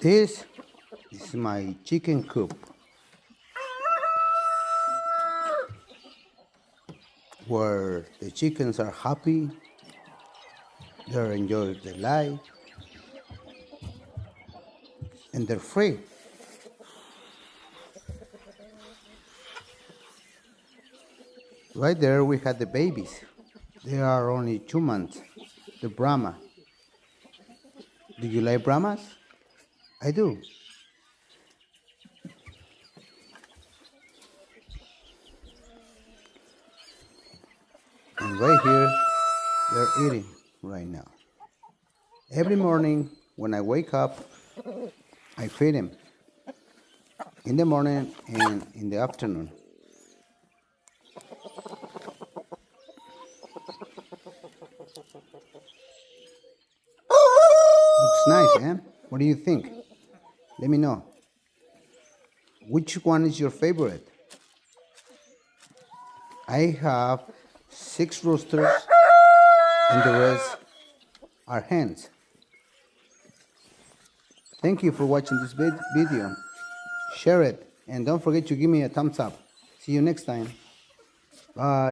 This is my chicken coop where the chickens are happy, they're enjoying their life, and they're free. Right there we had the babies. They are only 2 months. The Brahma. Do you like Brahmas? I do. And right here, they're eating right now. Every morning when I wake up, I feed them in the morning and in the afternoon. Looks nice, eh? What do you think? Let me know. Which one is your favorite? I have 6 roosters and the rest are hens. Thank you for watching this video. Share it and don't forget to give me a thumbs up. See you next time. Bye.